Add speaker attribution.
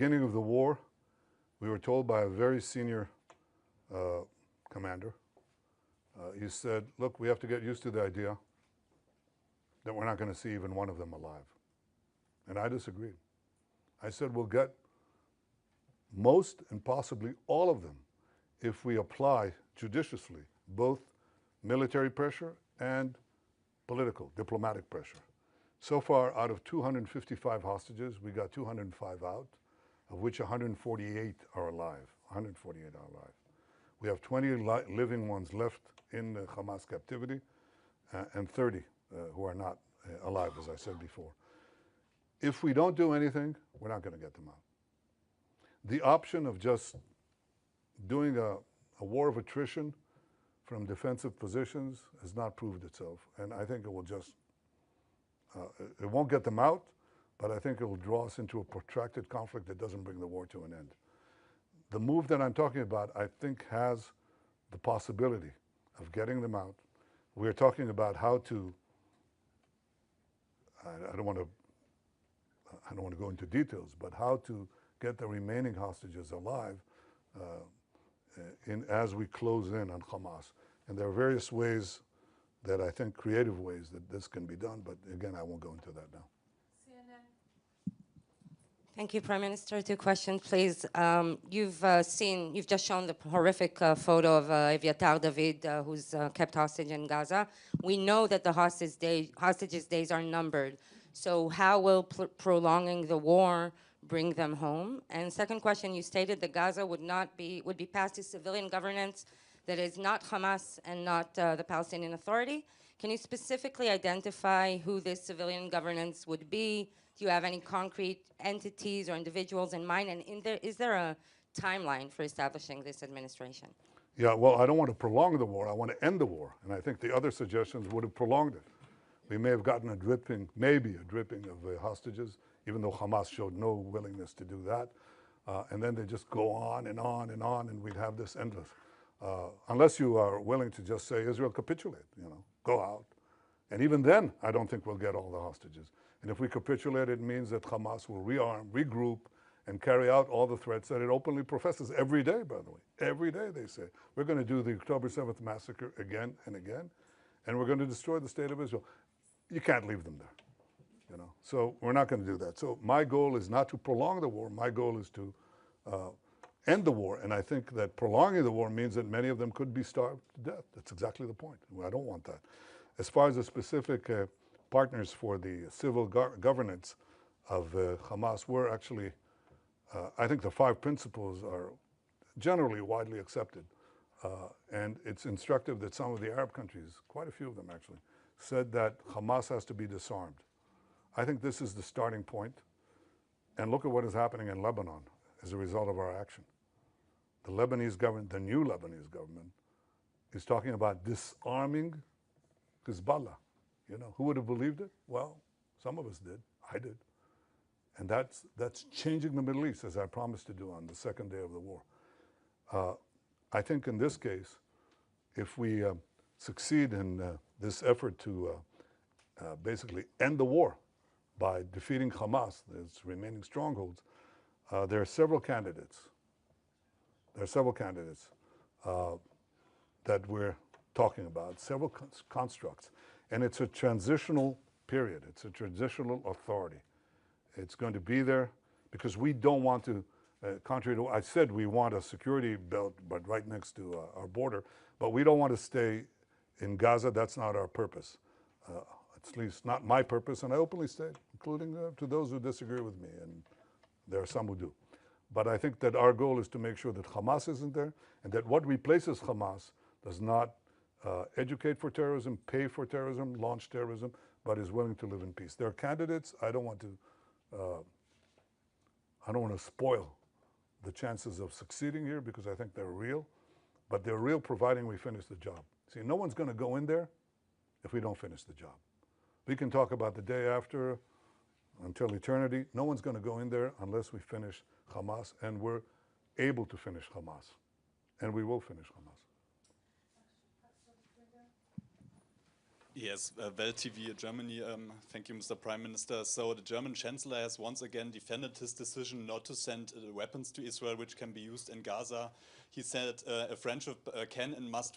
Speaker 1: Beginning of the war, we were told by a very senior commander, he said, look, we have to get used to the idea that we're not going to see even one of them alive. And I disagreed. I said, we'll get most and possibly all of them if we apply judiciously both military pressure and political, diplomatic pressure. So far, out of 255 hostages, we got 205 out, of which 148 are alive. 148 are alive. We have 20 living ones left in Hamas captivity, and 30 who are not alive, as I said before. If we don't do anything, we're not going to get them out. The option of just doing a war of attrition from defensive positions has not proved itself, and I think it will just, it won't get them out, but I think it will draw us into a protracted conflict that doesn't bring the war to an end. The move that I'm talking about, I think, has the possibility of getting them out. We're talking about how to, I don't want to go into details, but how to get the remaining hostages alive as we close in on Hamas. And there are various ways that I think, creative ways that this can be done, but again, I won't go into that now.
Speaker 2: Thank you, Prime Minister. 2 questions, please. You've just shown the horrific photo of Eviatar David, who's kept hostage in Gaza. We know that the hostages' days are numbered. So how will prolonging the war bring them home? And second question, you stated that Gaza would be passed to civilian governance that is not Hamas and not the Palestinian Authority. Can you specifically identify who this civilian governance would be? Do you have any concrete entities or individuals in mind? And is there a timeline for establishing this administration?
Speaker 1: Yeah, well, I don't want to prolong the war. I want to end the war. And I think the other suggestions would have prolonged it. We may have gotten maybe a dripping of hostages, even though Hamas showed no willingness to do that. And then they just go on and on and on, and we'd have this endless. Unless you are willing to just say, Israel, capitulate, go out. And even then, I don't think we'll get all the hostages. And if we capitulate, it means that Hamas will rearm, regroup, and carry out all the threats that it openly professes every day, by the way. Every day they say, we're going to do the October 7th massacre again and again, and we're going to destroy the state of Israel. You can't leave them there, So we're not going to do that. So my goal is not to prolong the war. My goal is to end the war. And I think that prolonging the war means that many of them could be starved to death. That's exactly the point. I don't want that. As far as the specific partners for the civil governance of Hamas, we're actually, I think the 5 principles are generally widely accepted. And it's instructive that some of the Arab countries, quite a few of them actually, said that Hamas has to be disarmed. I think this is the starting point. And look at what is happening in Lebanon as a result of our action. The Lebanese government, the new Lebanese government, is talking about disarming Hezbollah. Who would have believed it? Well, some of us did. I did. And that's changing the Middle East, as I promised to do on the second day of the war. I think in this case, if we succeed in this effort to basically end the war by defeating Hamas, its remaining strongholds, there are several candidates. There are several candidates that we're talking about, several constructs. And it's a transitional period. It's a transitional authority. It's going to be there because we don't want to, contrary to what I said, we want a security belt, but right next to our border. But we don't want to stay in Gaza. That's not our purpose. At least not my purpose. And I openly state, including to those who disagree with me. And there are some who do. But I think that our goal is to make sure that Hamas isn't there and that what replaces Hamas does not educate for terrorism, pay for terrorism, launch terrorism, but is willing to live in peace. There are candidates. I don't want to spoil the chances of succeeding here because I think they're real, but they're real providing we finish the job. See, no one's going to go in there if we don't finish the job. We can talk about the day after until eternity. No one's going to go in there unless we finish Hamas, and we're able to finish Hamas, and we will finish Hamas.
Speaker 3: Yes, Welt TV Germany. Thank you, Mr. Prime Minister. So the German Chancellor has once again defended his decision not to send weapons to Israel, which can be used in Gaza. He said a friendship can and must